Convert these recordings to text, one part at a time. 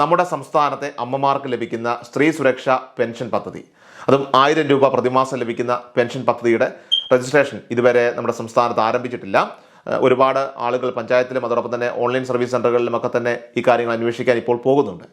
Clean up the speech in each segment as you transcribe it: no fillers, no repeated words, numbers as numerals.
നമ്മുടെ സംസ്ഥാനത്തെ അമ്മമാർക്ക് ലഭിക്കുന്ന സ്ത്രീ സുരക്ഷാ പെൻഷൻ പദ്ധതി, അതും 1000 രൂപ പ്രതിമാസം ലഭിക്കുന്ന പെൻഷൻ പദ്ധതിയുടെ രജിസ്ട്രേഷൻ ഇതുവരെ നമ്മുടെ സംസ്ഥാനത്ത് ആരംഭിച്ചിട്ടില്ല. ഒരുപാട് ആളുകൾ പഞ്ചായത്തിലും അതോടൊപ്പം തന്നെ ഓൺലൈൻ സർവീസ് സെൻ്ററുകളിലുമൊക്കെ തന്നെ ഈ കാര്യങ്ങൾ അന്വേഷിക്കാൻ ഇപ്പോൾ പോകുന്നുണ്ട്.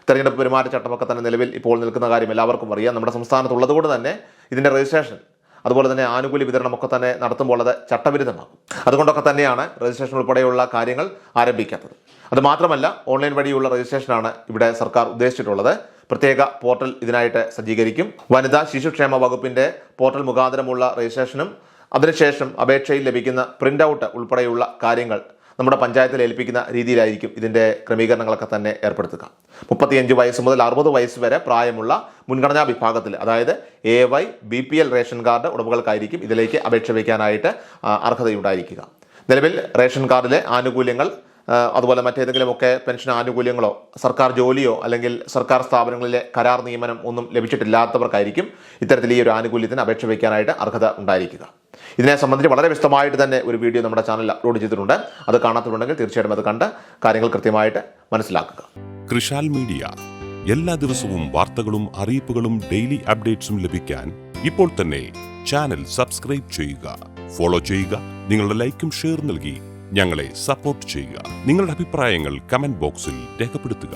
തെരഞ്ഞെടുപ്പ് പെരുമാറ്റച്ചട്ടമൊക്കെ തന്നെ നിലവിൽ ഇപ്പോൾ നിൽക്കുന്ന കാര്യം എല്ലാവർക്കും അറിയാം. നമ്മുടെ സംസ്ഥാനത്തുള്ളതുകൊണ്ട് തന്നെ ഇതിൻ്റെ രജിസ്ട്രേഷൻ അതുപോലെ തന്നെ ആനുകൂല്യ വിതരണമൊക്കെ തന്നെ നടത്തുമ്പോൾ അത് ചട്ടവിരുദ്ധമാകും. അതുകൊണ്ടൊക്കെ തന്നെയാണ് രജിസ്ട്രേഷൻ ഉൾപ്പെടെയുള്ള കാര്യങ്ങൾ ആരംഭിക്കാത്തത്. അതുമാത്രമല്ല, ഓൺലൈൻ വഴിയുള്ള രജിസ്ട്രേഷനാണ് ഇവിടെ സർക്കാർ ഉദ്ദേശിച്ചിട്ടുള്ളത്. പ്രത്യേക പോർട്ടൽ ഇതിനായിട്ട് സജ്ജീകരിക്കും. വനിതാ ശിശുക്ഷേമ വകുപ്പിൻ്റെ പോർട്ടൽ മുഖാന്തരമുള്ള രജിസ്ട്രേഷനും അതിനുശേഷം അപേക്ഷയിൽ ലഭിക്കുന്ന പ്രിൻ്റ് ഔട്ട് ഉൾപ്പെടെയുള്ള കാര്യങ്ങൾ നമ്മുടെ പഞ്ചായത്തിൽ ഏൽപ്പിക്കുന്ന രീതിയിലായിരിക്കും ഇതിൻ്റെ ക്രമീകരണങ്ങളൊക്കെ തന്നെ ഏർപ്പെടുത്തുക. 35 വയസ്സ് മുതൽ 60 വയസ്സ് വരെ പ്രായമുള്ള മുൻഗണനാ വിഭാഗത്തിൽ, അതായത് AY BPL റേഷൻ കാർഡ് ഉടമകൾക്കായിരിക്കും ഇതിലേക്ക് അപേക്ഷ വയ്ക്കാനായിട്ട് അർഹതയുണ്ടായിരിക്കുക. നിലവിൽ റേഷൻ കാർഡിലെ ആനുകൂല്യങ്ങൾ അതുപോലെ മറ്റേതെങ്കിലുമൊക്കെ പെൻഷൻ ആനുകൂല്യങ്ങളോ സർക്കാർ ജോലിയോ അല്ലെങ്കിൽ സർക്കാർ സ്ഥാപനങ്ങളിലെ കരാർ നിയമനം ഒന്നും ലഭിച്ചിട്ടില്ലാത്തവർക്കായിരിക്കും ഇത്തരത്തിൽ ഈ ഒരു ആനുകൂല്യത്തിന് അപേക്ഷ വയ്ക്കാനായിട്ട് അർഹത ഉണ്ടായിരിക്കുക. ഇതിനെ സംബന്ധിച്ച് വളരെ വിശദമായിട്ട് തന്നെ ഒരു വീഡിയോ നമ്മുടെ ചാനലിൽ അപ്ലോഡ് ചെയ്തിട്ടുണ്ട്. അത് കാണാത്തതുണ്ടെങ്കിൽ തീർച്ചയായിട്ടും അത് കണ്ട് കാര്യങ്ങൾ കൃത്യമായിട്ട് മനസ്സിലാക്കുക. കൃഷാൽ മീഡിയ, എല്ലാ ദിവസവും വാർത്തകളും അറിയിപ്പുകളും ഡെയിലി അപ്ഡേറ്റ്സും ലഭിക്കാൻ ഇപ്പോൾ തന്നെ ചാനൽ സബ്സ്ക്രൈബ് ചെയ്യുക, ഫോളോ ചെയ്യുക. നിങ്ങളുടെ ലൈക്കും ഷെയർ നൽകി ഞങ്ങളെ സപ്പോർട്ട് ചെയ്യുക. നിങ്ങളുടെ അഭിപ്രായങ്ങൾ കമന്റ് ബോക്സിൽ രേഖപ്പെടുത്തുക.